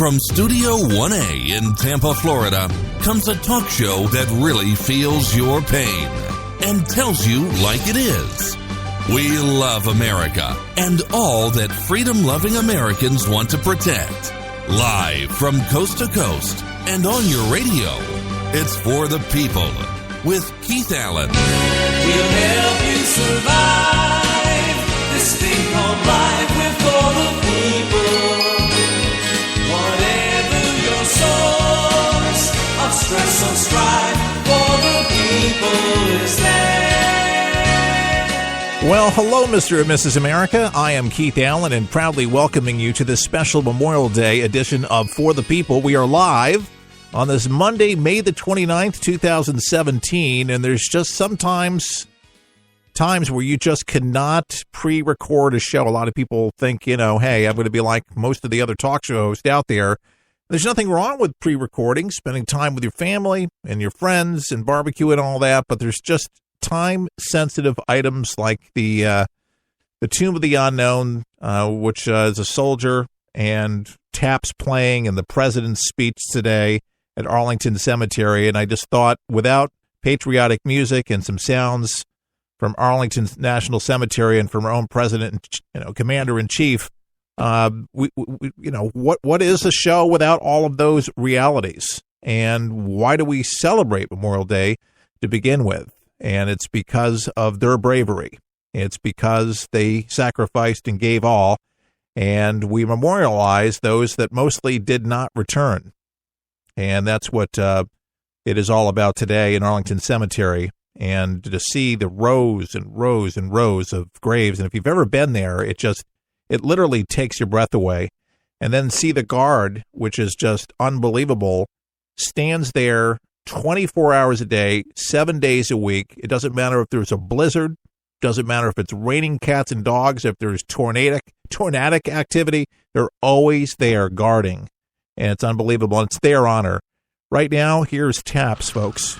From Studio 1A in Tampa, Florida, comes a talk show that really feels your pain and tells you like it is. We love America and all that freedom-loving Americans want to protect. Live from coast to coast and on your radio, it's For the People with Keith Allen. We'll help you survive this thing called life. We're for the people. Whatever your source of stress or strife, for the people is there. Well, hello, Mr. and Mrs. America. I am Keith Allen and proudly welcoming you to this special Memorial Day edition of For the People. We are live on this Monday, May the 29th, 2017, and there's just sometimes times where you just cannot pre-record a show. A lot of people think, hey, I'm going to be like most of the other talk show hosts out there. There's nothing wrong with pre-recording, spending time with your family and your friends and barbecue and all that, but there's just time-sensitive items like the Tomb of the Unknown, which is a soldier, and taps playing and the president's speech today at Arlington Cemetery. And I just thought, without patriotic music and some sounds from Arlington National Cemetery and from our own president and commander-in-chief, what is a show without all of those realities? And why do we celebrate Memorial Day to begin with? And it's because of their bravery. It's because they sacrificed and gave all. And we memorialize those that mostly did not return. And that's what it is all about today in Arlington Cemetery. And to see the rows and rows and rows of graves. And if you've ever been there, it literally takes your breath away. And then see the guard, which is just unbelievable, stands there 24 hours a day, 7 days a week. It doesn't matter if there's a blizzard. Doesn't matter if it's raining cats and dogs. If there's tornadic activity, they're always there guarding. And it's unbelievable. And it's their honor. Right now, here's taps, folks.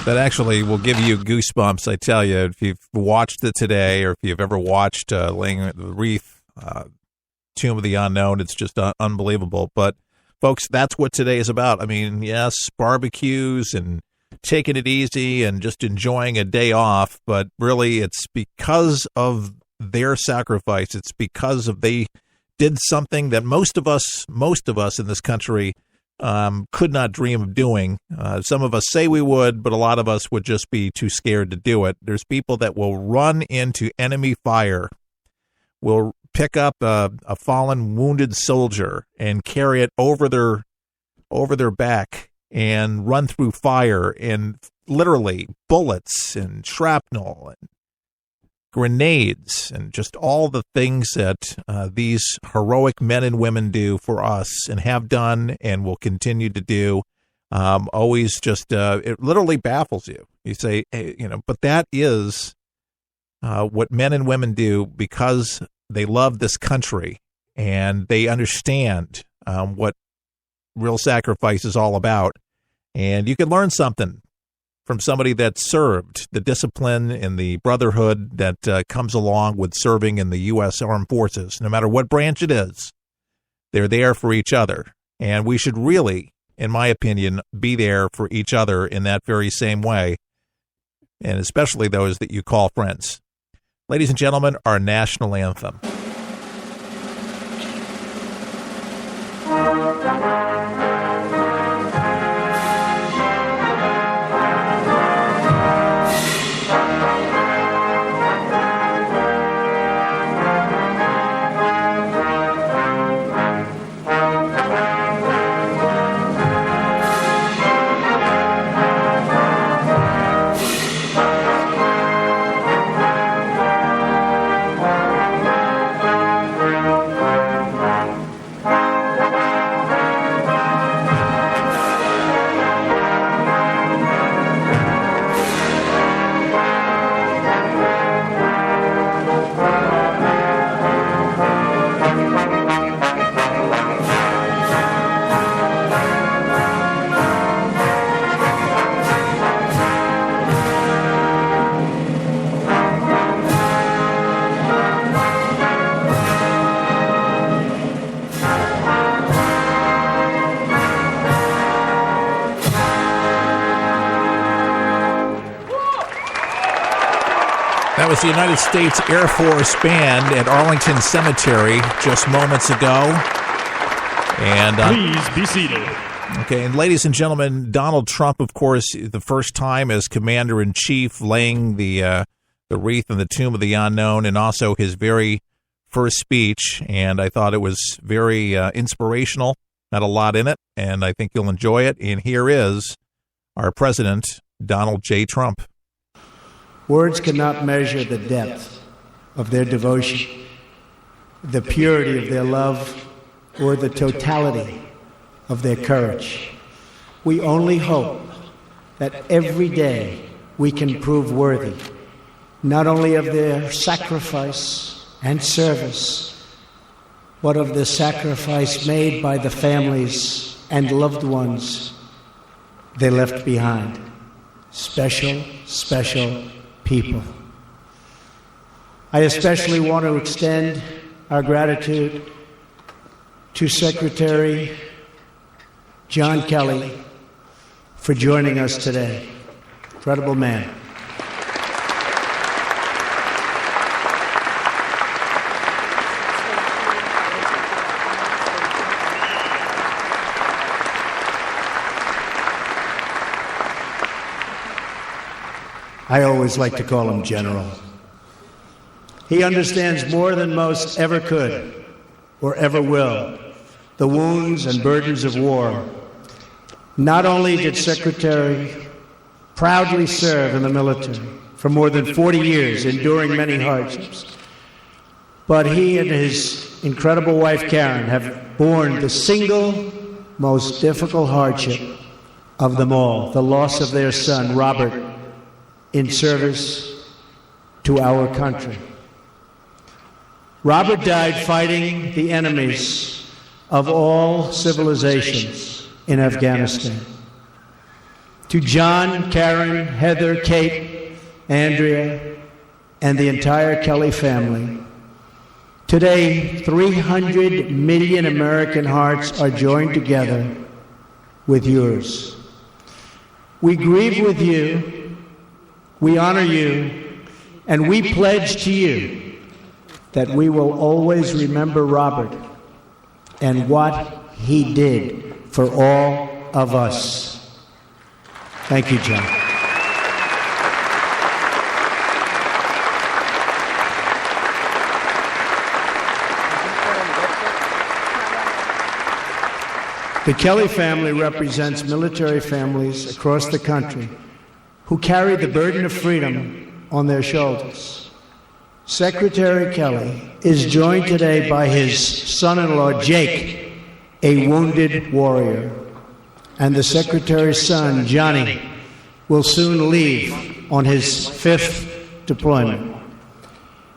That actually will give you goosebumps, I tell you, if you've watched it today or if you've ever watched Laying the Wreath, Tomb of the Unknown. It's just unbelievable. But, folks, that's what today is about. I mean, yes, barbecues and taking it easy and just enjoying a day off, but really it's because of their sacrifice. It's because they did something that most of us in this country could not dream of doing. Some of us say we would, but a lot of us would just be too scared to do it. There's people that will run into enemy fire, will pick up a fallen, wounded soldier and carry it over their back and run through fire and literally bullets and shrapnel and grenades and just all the things that these heroic men and women do for us and have done and will continue to do. Always just, it literally baffles you. You say, hey, but that is what men and women do because they love this country and they understand what real sacrifice is all about. And you can learn something from somebody that served, the discipline and the brotherhood that comes along with serving in the U.S. Armed Forces. No matter what branch it is, they're there for each other. And we should really in my opinion, be there for each other in that very same way, and especially those that you call friends. Ladies and gentlemen, our national anthem. That was the United States Air Force Band at Arlington Cemetery just moments ago. And please be seated. Okay, and ladies and gentlemen, Donald Trump, of course, the first time as Commander-in-Chief, laying the wreath in the Tomb of the Unknown, and also his very first speech. And I thought it was very inspirational, had a lot in it, and I think you'll enjoy it. And here is our President, Donald J. Trump. Words cannot measure the depth of their devotion, the purity of their love, or the totality of their courage. We only hope that every day we can prove worthy, not only of their sacrifice and service, but of the sacrifice made by the families and loved ones they left behind. Special, special people. I especially want to extend our gratitude to Secretary John Kelly for joining us today. Incredible man. I always like to call him General. He understands more than most ever could or ever will the wounds and burdens of war. Not only did Secretary proudly serve in the military for more than 40 years, enduring many hardships, but he and his incredible wife Karen have borne the single most difficult hardship of them all, the loss of their son, Robert, in service to our country. Robert died fighting the enemies of all civilizations in Afghanistan. To John, Karen, Heather, Kate, Andrea, and the entire Kelly family, today 300 million American hearts are joined together with yours. We grieve with you, we honor you, and we pledge to you that we will always remember Robert and what he did for all of us. Thank you, John. The Kelly family represents military families across the country who carry the burden of freedom on their shoulders. Secretary Kelly is joined today by his son-in-law, Jake, a wounded warrior, and the Secretary's son, Johnny, will soon leave on his 5th deployment.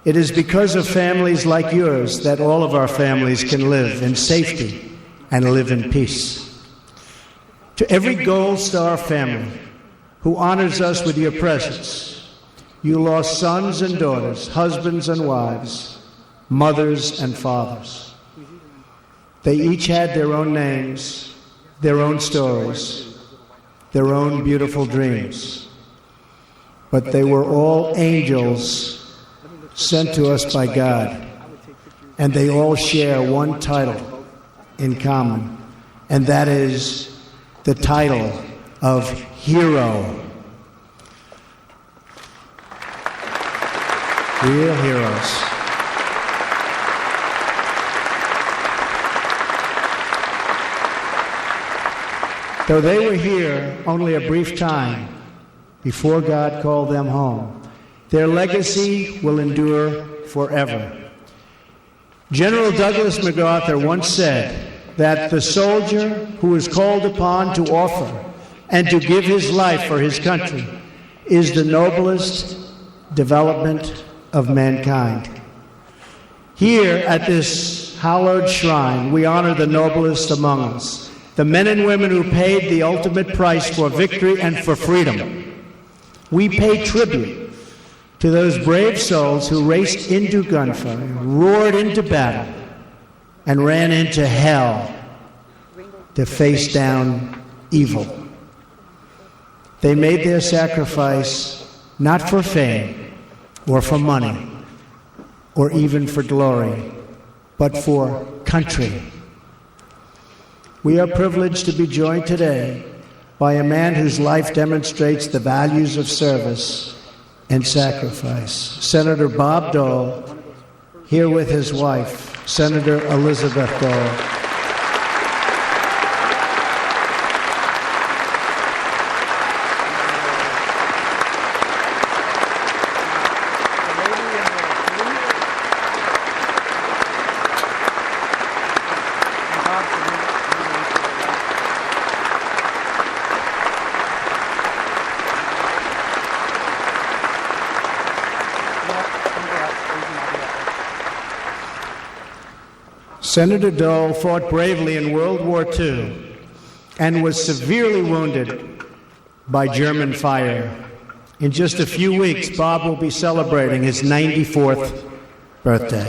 It is because of families like yours that all of our families can live in safety and live in peace. To every Gold Star family who honors us with your presence, you lost sons and daughters, husbands and wives, mothers and fathers. They each had their own names their own stories, their own beautiful dreams. But they were all angels sent to us by God, and they all share one title in common, and that is the title of hero. Real heroes. Though they were here only a brief time before God called them home, their legacy will endure forever. General Douglas MacArthur once said that the soldier who is called upon to offer and to give his life for his country is the noblest development of mankind. Here at this hallowed shrine, we honor the noblest among us, the men and women who paid the ultimate price for victory and for freedom. We pay tribute to those brave souls who raced into gunfire, roared into battle, and ran into hell to face down evil. They made their sacrifice not for fame or for money or even for glory, but for country. We are privileged to be joined today by a man whose life demonstrates the values of service and sacrifice. Senator Bob Dole, here with his wife, Senator Elizabeth Dole. Senator Dole fought bravely in World War II and was severely wounded by German fire. In just a few weeks, Bob will be celebrating his 94th birthday.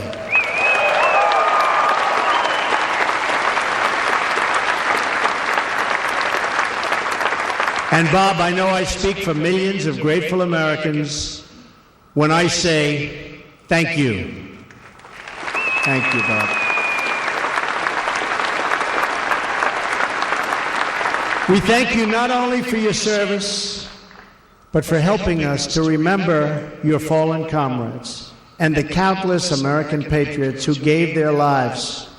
And Bob, I know I speak for millions of grateful Americans when I say thank you. Thank you, Bob. We thank you not only for your service, but for helping us to remember your fallen comrades and the countless American patriots who gave their lives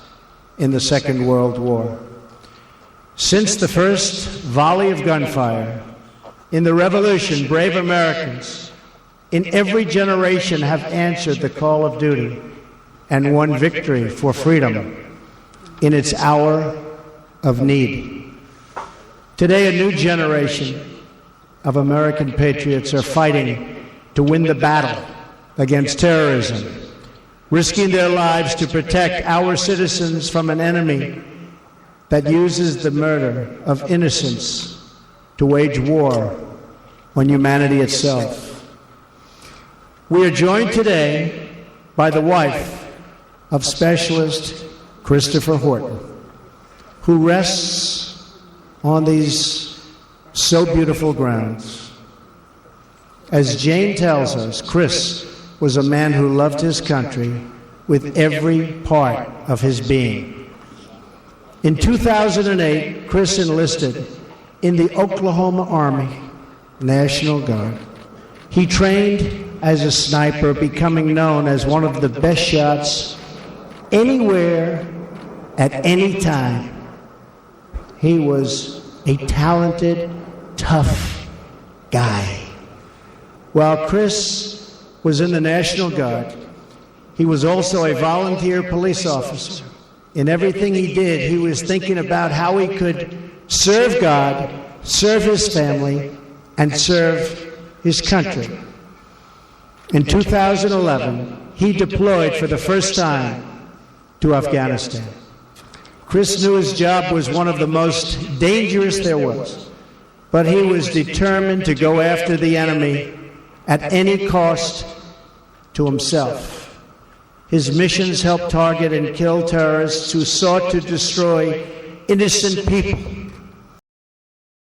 in the Second World War. Since the first volley of gunfire in the Revolution, brave Americans in every generation have answered the call of duty and won victory for freedom in its hour of need. Today, a new generation of American patriots are fighting to win the battle against terrorism, risking their lives to protect our citizens from an enemy that uses the murder of innocents to wage war on humanity itself. We are joined today by the wife of Specialist Christopher Horton, who rests on these so beautiful grounds. As Jane tells us, Chris was a man who loved his country with every part of his being. In 2008, Chris enlisted in the Oklahoma Army National Guard. He trained as a sniper, becoming known as one of the best shots anywhere at any time. He was a talented, tough guy. While Chris was in the National Guard, he was also a volunteer police officer. In everything he did, he was thinking about how he could serve God, serve his family, and serve his country. In 2011, he deployed for the first time to Afghanistan. Chris knew his job was one of the most dangerous there was, but he was determined to go after the enemy at any cost to himself. His missions helped target and kill terrorists who sought to destroy innocent people